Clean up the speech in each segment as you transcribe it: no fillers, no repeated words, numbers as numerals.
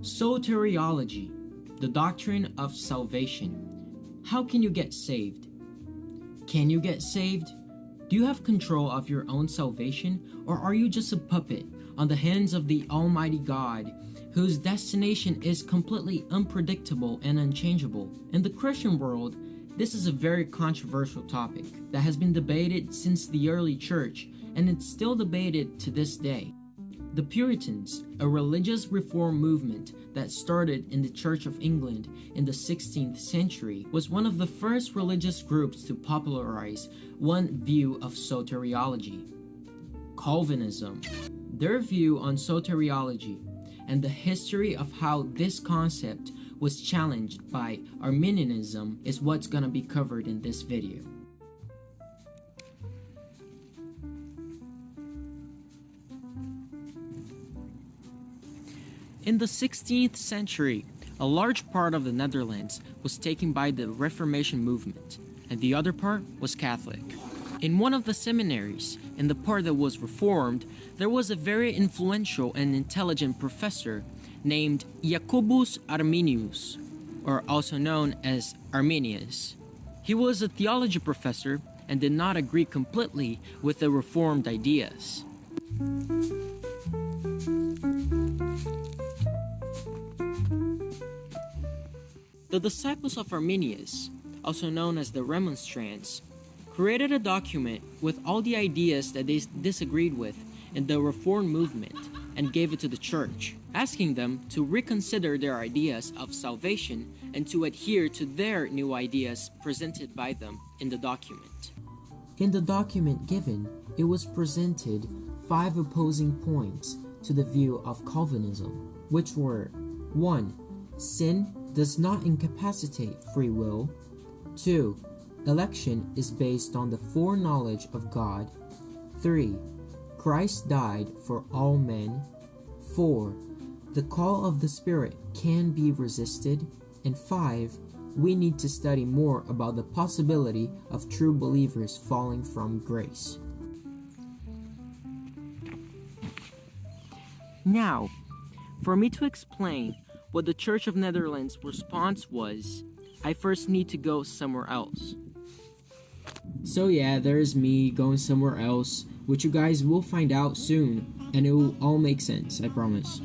Soteriology, the doctrine of salvation. How can you get saved? Can you get saved? Do you have control of your own salvation, or are you just a puppet on the hands of the Almighty God, whose destination is completely unpredictable and unchangeable? In the Christian world, this is a very controversial topic that has been debated since the early church, and it's still debated to this day. The Puritans, a religious reform movement that started in the Church of England in the 16th century, was one of the first religious groups to popularize one view of soteriology: Calvinism. Their view on soteriology and the history of how this concept was challenged by Arminianism is what's gonna be covered in this video. In the 16th century, a large part of the Netherlands was taken by the Reformation movement, and the other part was Catholic. In one of the seminaries, in the part that was Reformed, there was a very influential and intelligent professor named Jacobus Arminius, or also known as Arminius. He was a theology professor and did not agree completely with the Reformed ideas. The disciples of Arminius, also known as the Remonstrants, created a document with all the ideas that they disagreed with in the Reformed movement and gave it to the church, asking them to reconsider their ideas of salvation and to adhere to their new ideas presented by them in the document. In the document given, it was presented 5 opposing points to the view of Calvinism, which were: 1. Sin does not incapacitate free will. 2. Election is based on the foreknowledge of God. 3. Christ died for all men. 4. The call of the Spirit can be resisted. And 5. We need to study more about the possibility of true believers falling from grace. Now, for me to explain what the Church of Netherlands' response was, I first need to go somewhere else. So yeah, there's me going somewhere else, which you guys will find out soon, and it will all make sense, I promise.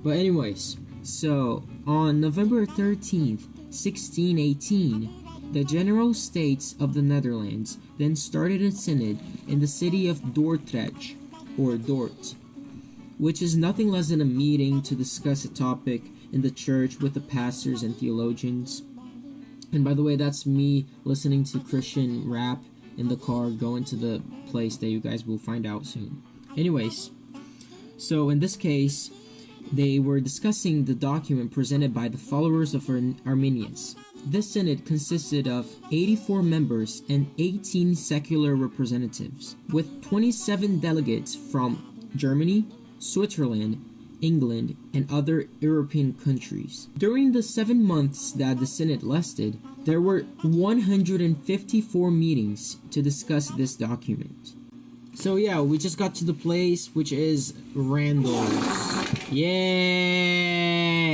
But anyways, so on November 13th, 1618, the General States of the Netherlands then started a synod in the city of Dordrecht, or Dort, which is nothing less than a meeting to discuss a topic in the church with the pastors and theologians. And by the way, that's me listening to Christian rap in the car going to the place that you guys will find out soon. Anyways, so in this case, they were discussing the document presented by the followers of Arminius. This synod consisted of 84 members and 18 secular representatives, with 27 delegates from Germany, Switzerland, England, and other European countries. During the 7 months that the synod lasted, there were 154 meetings to discuss this document. So yeah, we just got to the place, which is Randall's. Yeah!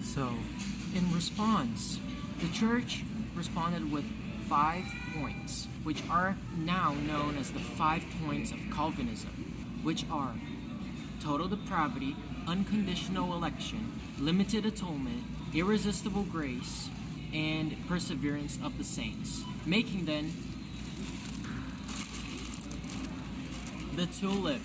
So, in response, the church responded with 5 points, which are now known as the 5 points of Calvinism, which are total depravity, unconditional election, limited atonement, irresistible grace, and perseverance of the saints, making then the tulip